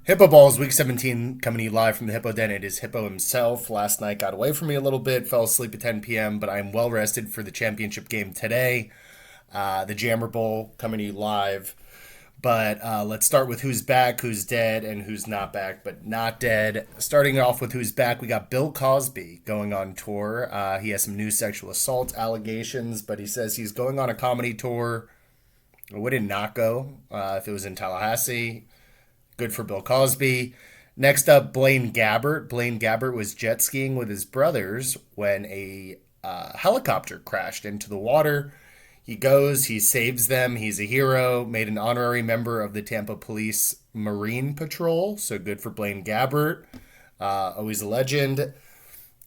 Hippo Balls, Week 17, coming to you live from the Hippo Den. It is Hippo himself. Last night got away from me a little bit, fell asleep at 10 p.m., but I'm well rested for the championship game today. The Jammer Bowl coming to you live. But let's start with who's back, who's dead, and who's not back, but not dead. Starting off with who's back, we got Bill Cosby going on tour. He has some new sexual assault allegations, but he says he's going on a comedy tour. It would not go if it was in Tallahassee. Good for Bill Cosby. Next up, Blaine Gabbert. Blaine Gabbert was jet skiing with his brothers when a helicopter crashed into the water. He goes, he saves them. He's a hero. Made an honorary member of the Tampa Police Marine Patrol. So good for Blaine Gabbert. Always a legend.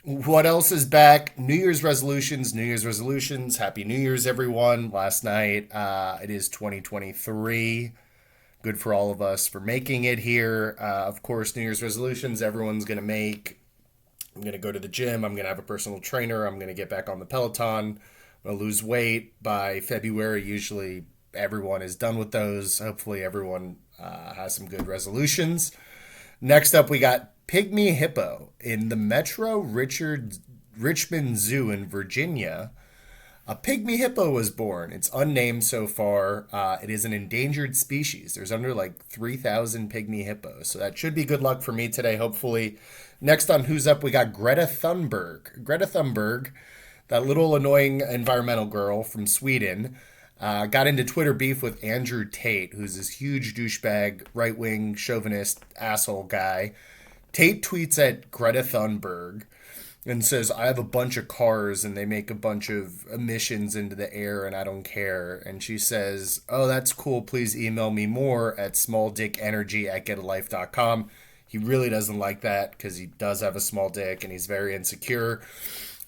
What else is back? New Year's resolutions. New Year's resolutions. Happy New Year's, everyone. Last night, it is 2023. Good for all of us for making it here. Of course, New Year's resolutions everyone's going to make. I'm going to go to the gym. I'm going to have a personal trainer. I'm going to get back on the Peloton. I'm going to lose weight by February. Usually everyone is done with those. Hopefully everyone has some good resolutions. Next up, we got Pygmy Hippo in the Metro Richmond Zoo in Virginia. A pygmy hippo was born. It's unnamed so far. It is an endangered species. There's under like 3,000 pygmy hippos. So that should be good luck for me today, hopefully. Next on Who's Up, we got Greta Thunberg. Greta Thunberg, that little annoying environmental girl from Sweden, got into Twitter beef with Andrew Tate, who's this huge douchebag, right wing, chauvinist, asshole guy. Tate tweets at Greta Thunberg and says, I have a bunch of cars and they make a bunch of emissions into the air and I don't care. And she says, oh, that's cool. Please email me more at smalldickenergy@getalife.com. He really doesn't like that because he does have a small dick and he's very insecure.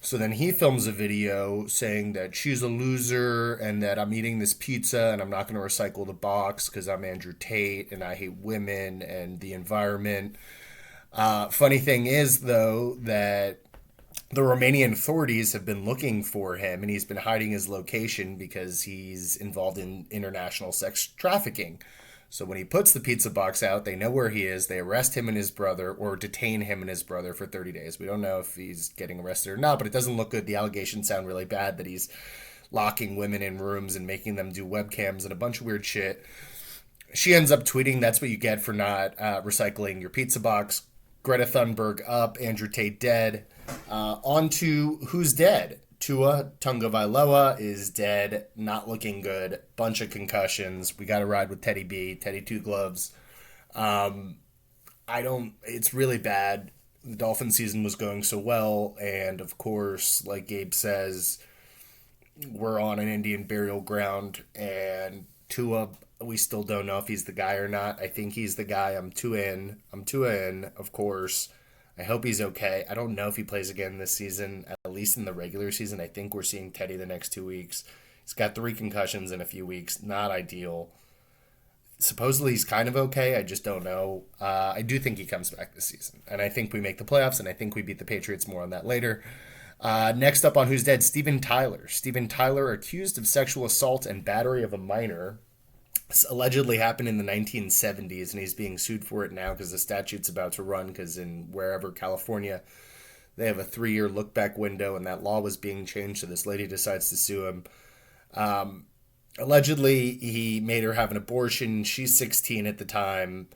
So then he films a video saying that she's a loser and that I'm eating this pizza and I'm not going to recycle the box because I'm Andrew Tate and I hate women and the environment. Funny thing is, though, that the Romanian authorities have been looking for him and he's been hiding his location because he's involved in international sex trafficking. So when he puts the pizza box out, they know where he is. They arrest him and his brother or detain him and his brother for 30 days. We don't know if he's getting arrested or not, but it doesn't look good. The allegations sound really bad that he's locking women in rooms and making them do webcams and a bunch of weird shit. She ends up tweeting, that's what you get for not recycling your pizza box. Greta Thunberg up, Andrew Tate dead. On to who's dead. Tua Tagovailoa is dead, not looking good. Bunch of concussions. We got to ride with Teddy B, Teddy Two Gloves. I don't. It's really bad. The Dolphin season was going so well, and of course, like Gabe says, we're on an Indian burial ground, and Tua, we still don't know if he's the guy or not. I think he's the guy. I'm too in. I'm too in, of course. I hope he's okay. I don't know if he plays again this season, at least in the regular season. I think we're seeing Teddy the next 2 weeks. He's got 3 concussions in a few weeks. Not ideal. Supposedly he's kind of okay. I just don't know. I do think he comes back this season. And I think we make the playoffs, and I think we beat the Patriots. More on that later. Next up on Who's Dead, Steven Tyler. Steven Tyler accused of sexual assault and battery of a minor. This allegedly happened in the 1970s, and he's being sued for it now because the statute's about to run because in wherever, California, they have a 3-year look-back window, and that law was being changed, so this lady decides to sue him. Allegedly, he made her have an abortion. She's 16 at the time.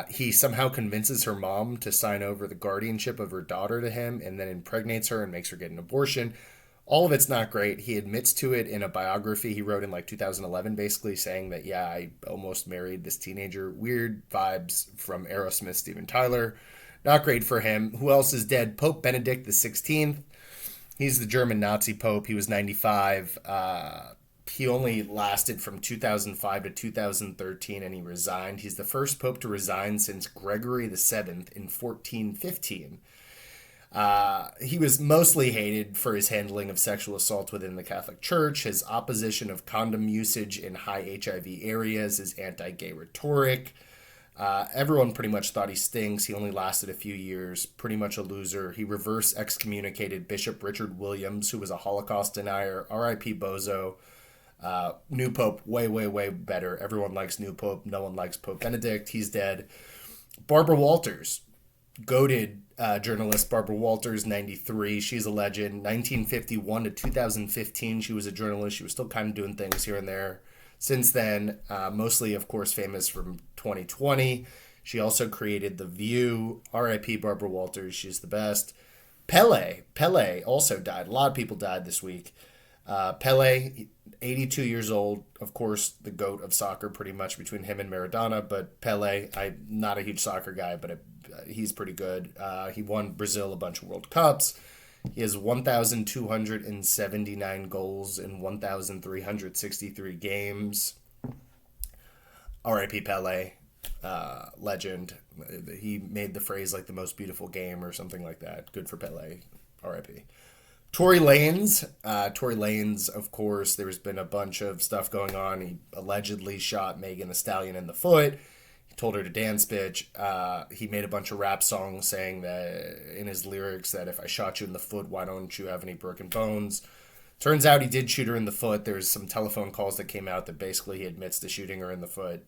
He somehow convinces her mom to sign over the guardianship of her daughter to him and then impregnates her and makes her get an abortion. All of it's not great. He admits to it in a biography he wrote in like 2011, basically saying that, yeah, I almost married this teenager. Weird vibes from Aerosmith Steven Tyler. Not great for him. Who else is dead? Pope Benedict the 16th. He's the German Nazi Pope. He was 95. He only lasted from 2005 to 2013 and he resigned. He's the first pope to resign since Gregory the Seventh in 1415. He was mostly hated for his handling of sexual assault within the Catholic Church, his opposition of condom usage in high HIV areas, his anti-gay rhetoric. Everyone pretty much thought he stinks. He only lasted a few years, pretty much a loser. He reverse excommunicated Bishop Richard Williams, who was a Holocaust denier. R.I.P. Bozo. New Pope, way, way, way better. Everyone likes New Pope. No one likes Pope Benedict. He's dead. Barbara Walters, goated journalist Barbara Walters, 93. She's a legend. 1951 to 2015, she was a journalist. She was still kind of doing things here and there. Since then, mostly, of course, famous from 2020. She also created The View. R.I.P. Barbara Walters. She's the best. Pele also died. A lot of people died this week. Pele, 82 years old, of course, the GOAT of soccer, pretty much between him and Maradona. But Pele, I'm not a huge soccer guy, but he's pretty good. He won Brazil a bunch of World Cups. He has 1,279 goals in 1,363 games. R.I.P. Pele, legend. He made the phrase like the most beautiful game or something like that. Good for Pele. R.I.P. Tory Lanez, of course, there's been a bunch of stuff going on. He allegedly shot Megan Thee Stallion in the foot. He told her to dance, bitch. He made a bunch of rap songs saying that in his lyrics that if I shot you in the foot, why don't you have any broken bones? Turns out he did shoot her in the foot. There's some telephone calls that came out that basically he admits to shooting her in the foot.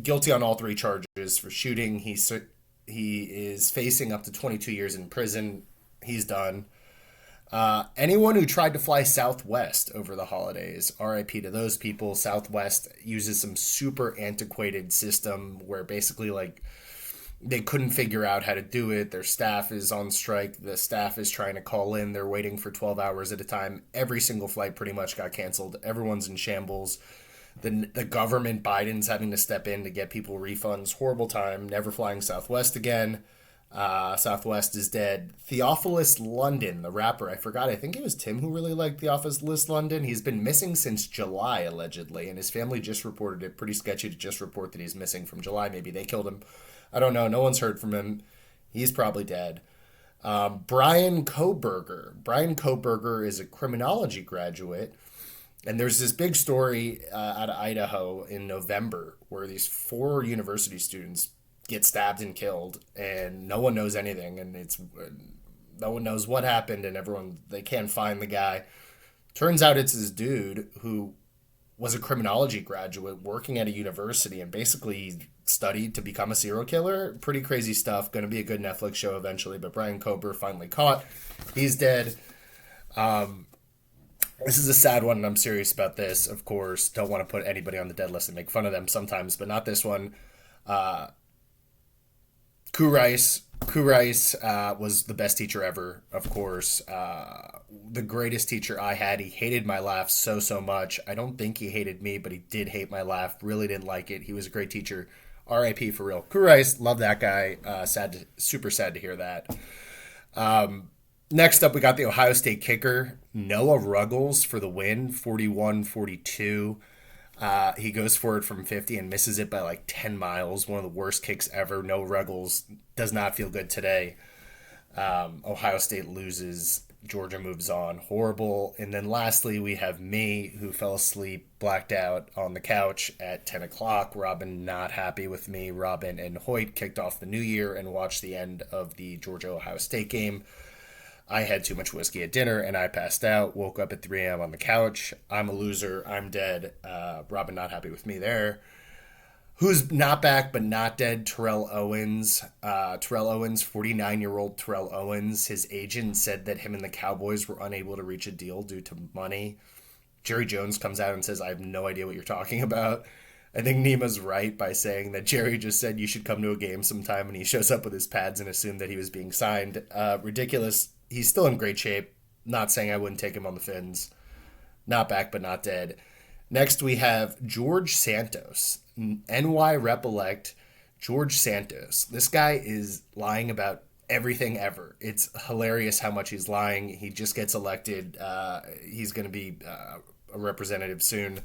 Guilty on all three charges for shooting. He is facing up to 22 years in prison. He's done. Anyone who tried to fly Southwest over the holidays, RIP to those people. Southwest uses some super antiquated system where basically like they couldn't figure out how to do it. Their staff is on strike. The staff is trying to call in. They're waiting for 12 hours at a time. Every single flight pretty much got canceled. Everyone's in shambles. The government, Biden's having to step in to get people refunds. Horrible time. Never flying Southwest again. Southwest is dead. Theophilus London, the rapper, I forgot. I think it was Tim who really liked Theophilus London. He's been missing since July, allegedly, and his family just reported it. Pretty sketchy to just report that he's missing from July. Maybe they killed him. I don't know. No one's heard from him. He's probably dead. Brian Koberger. Brian Koberger is a criminology graduate. And there's this big story out of Idaho in November where these four university students get stabbed and killed, and no one knows anything, and it's no one knows what happened, and they can't find the guy. Turns out it's this dude who was a criminology graduate working at a university and basically studied to become a serial killer. Pretty crazy stuff. Going to be a good Netflix show eventually, but Brian Kober finally caught. He's dead. This is a sad one, and I'm serious about this, of course. Don't want to put anybody on the dead list and make fun of them sometimes, but not this one. Koo Rice was the best teacher ever, of course. The greatest teacher I had. He hated my laugh so much. I don't think he hated me, but he did hate my laugh. Really didn't like it. He was a great teacher. R.I.P. for real. Koo Rice, love that guy. Super sad to hear that. Next up, we got the Ohio State kicker, Noah Ruggles, for the win, 41-42. He goes for it from 50 and misses it by like 10 miles. One of the worst kicks ever. Noah Ruggles does not feel good today. Ohio State loses. Georgia moves on. Horrible. And then lastly, we have me, who fell asleep, blacked out on the couch at 10 o'clock. Robin not happy with me. Robin and Hoyt kicked off the new year and watched the end of the Georgia-Ohio State game. I had too much whiskey at dinner and I passed out. Woke up at 3 a.m. on the couch. I'm a loser. I'm dead. Robin not happy with me there. Who's not back but not dead? Terrell Owens. 49-year-old Terrell Owens. His agent said that him and the Cowboys were unable to reach a deal due to money. Jerry Jones comes out and says, I have no idea what you're talking about. I think Nima's right by saying that Jerry just said you should come to a game sometime, and he shows up with his pads and assumed that he was being signed. Ridiculous. He's still in great shape. Not saying I wouldn't take him on the Fins. Not back, but not dead. Next, we have George Santos, NY Rep-elect George Santos. This guy is lying about everything ever. It's hilarious how much he's lying. He just gets elected. He's going to be a representative soon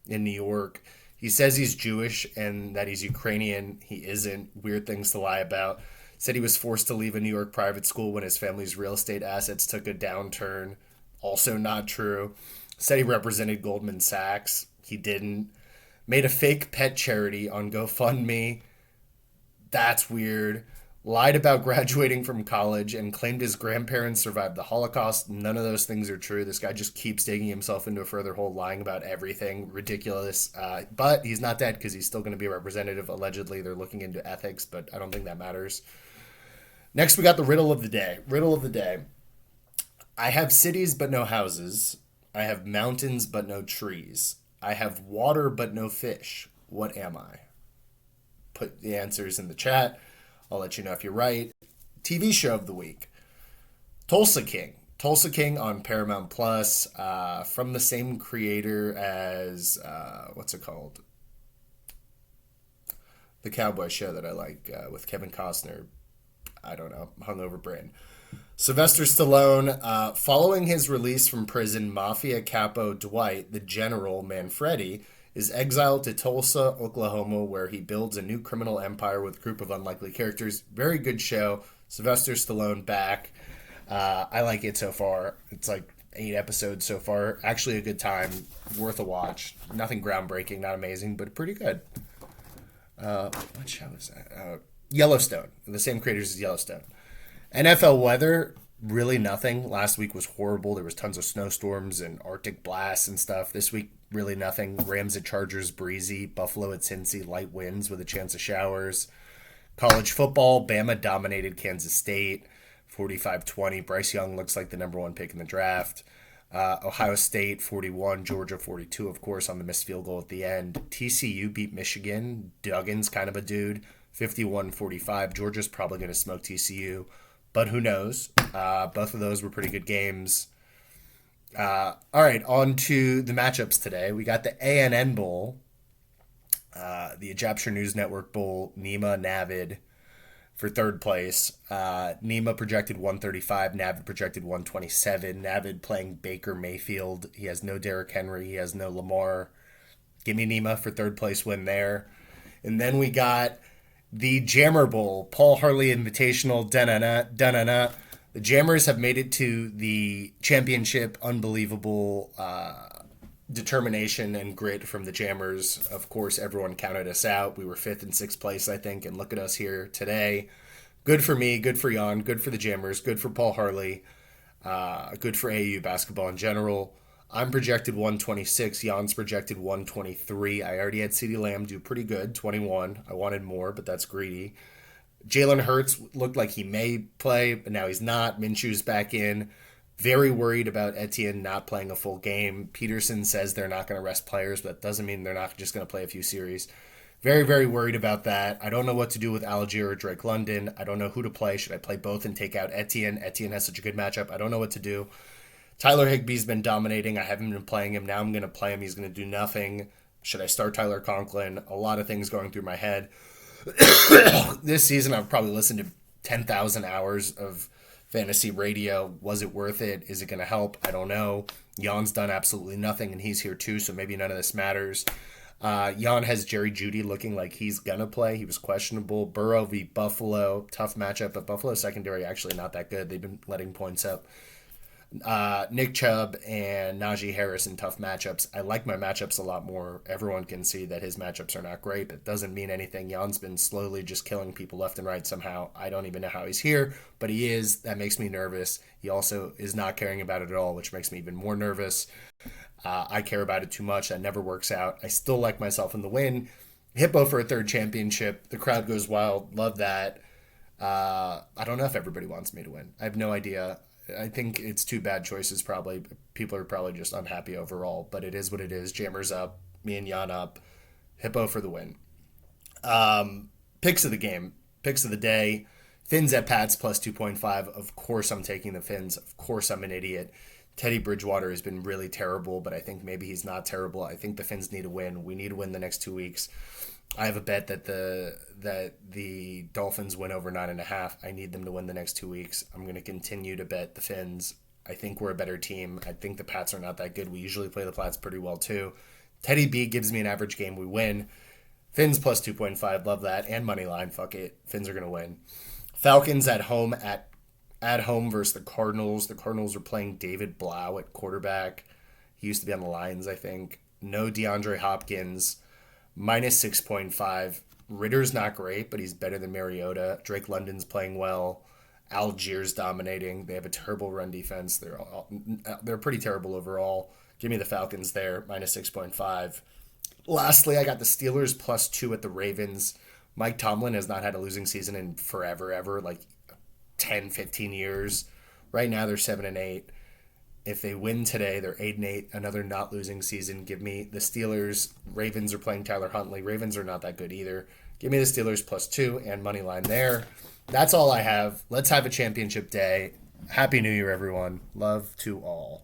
in New York. He says he's Jewish and that he's Ukrainian. He isn't. Weird things to lie about. Said he was forced to leave a New York private school when his family's real estate assets took a downturn. Also not true. Said he represented Goldman Sachs. He didn't. Made a fake pet charity on GoFundMe. That's weird. lied about graduating from college, and claimed his grandparents survived the Holocaust. None of those things are true. This guy just keeps digging himself into a further hole, lying about everything. Ridiculous. But he's not dead because he's still going to be a representative. Allegedly, they're looking into ethics, but I don't think that matters. Next, we got the riddle of the day. Riddle of the day. I have cities but no houses. I have mountains but no trees. I have water but no fish. What am I? Put the answers in the chat. I'll let you know if you're right. TV show of the week. Tulsa King. Tulsa King on Paramount Plus, from the same creator as what's it called? The cowboy show that I like with Kevin Costner. I don't know, hungover brain. Sylvester Stallone, following his release from prison, Mafia capo Dwight, the General Manfredi, is exiled to Tulsa, Oklahoma, where he builds a new criminal empire with a group of unlikely characters. Very good show. Sylvester Stallone back. I like it so far. It's like 8 episodes so far. Actually a good time. Worth a watch. Nothing groundbreaking, not amazing, but pretty good. What show is that? Yellowstone. The same creators as Yellowstone. NFL weather, really nothing. Last week was horrible. There was tons of snowstorms and Arctic blasts and stuff. This week, really nothing. Rams at Chargers, breezy. Buffalo at Cincy, light winds with a chance of showers. College football, Bama dominated Kansas State, 45-20. Bryce Young looks like the number 1 pick in the draft. Ohio State, 41. Georgia, 42, of course, on the missed field goal at the end. TCU beat Michigan. Duggan's kind of a dude, 51-45. Georgia's probably going to smoke TCU. But who knows? Both of those were pretty good games. All right, on to the matchups today. We got the ANN Bowl, the Egyptian News Network Bowl, Nima Navid for third place. Nima projected 135, Navid projected 127. Navid playing Baker Mayfield. He has no Derrick Henry. He has no Lamar. Give me Nima for third place win there. And then we got the Jammer Bowl, Paul Harley Invitational, da-na-na. The Jammers have made it to the championship. Unbelievable determination and grit from the Jammers. Of course, everyone counted us out. We were 5th and 6th place, I think, and look at us here today. Good for me, good for Jan, good for the Jammers, good for Paul Harley, good for AAU basketball in general. I'm projected 126. Jan's projected 123. I already had CeeDee Lamb do pretty good, 21. I wanted more, but that's greedy. Jalen Hurts looked like he may play, but now he's not. Minshew's back in. Very worried about Etienne not playing a full game. Peterson says they're not going to rest players, but that doesn't mean they're not just going to play a few series. Very, very worried about that. I don't know what to do with Algier or Drake London. I don't know who to play. Should I play both and take out Etienne? Etienne has such a good matchup. I don't know what to do. Tyler Higbee's been dominating. I haven't been playing him. Now I'm going to play him. He's going to do nothing. Should I start Tyler Conklin? A lot of things going through my head. This season, I've probably listened to 10,000 hours of fantasy radio. Was it worth it? Is it going to help? I don't know. Jan's done absolutely nothing, and he's here too, so maybe none of this matters. Jan has Jerry Jeudy looking like he's going to play. He was questionable. Burrow v. Buffalo. Tough matchup, but Buffalo secondary actually not that good. They've been letting points up. Nick Chubb and Najee Harris in tough matchups. I like my matchups a lot more. Everyone can see that his matchups are not great. That doesn't mean anything. Jan's been slowly just killing people left and right somehow. I don't even know how he's here, but he is. That makes me nervous. He also is not caring about it at all, which makes me even more nervous. I care about it too much. That never works out. I still like myself in the win. Hippo for a third championship. The crowd goes wild. Love that. I don't know if everybody wants me to win. I have no idea. I think it's 2 bad choices probably. People are probably just unhappy overall, but it is what it is. Jammers up, me and Jan up. Hippo for the win. Picks of the game. Picks of the day. Fins at Pats plus 2.5. Of course I'm taking the Fins. Of course I'm an idiot. Teddy Bridgewater has been really terrible, but I think maybe he's not terrible. I think the Fins need to win. We need to win the next 2 weeks. I have a bet that the Dolphins win over 9.5. I need them to win the next 2 weeks. I'm going to continue to bet the Fins. I think we're a better team. I think the Pats are not that good. We usually play the Pats pretty well too. Teddy B gives me an average game. We win. Fins plus 2.5. Love that. And money line. Fuck it. Fins are going to win. Falcons at home versus the Cardinals. The Cardinals are playing David Blau at quarterback. He used to be on the Lions, I think. No DeAndre Hopkins. Minus 6.5. Ritter's not great, but he's better than Mariota. Drake London's playing well. Algiers dominating. They have a terrible run defense. They're pretty terrible overall. Give me the Falcons there, minus 6.5. Lastly, I got the Steelers +2 at the Ravens. Mike Tomlin has not had a losing season in forever, ever, like 10, 15 years. Right now, they're 7-8. If they win today, they're 8-8. Another not losing season. Give me the Steelers. Ravens are playing Tyler Huntley. Ravens are not that good either. Give me the Steelers +2 and money line there. That's all I have. Let's have a championship day. Happy New Year, everyone. Love to all.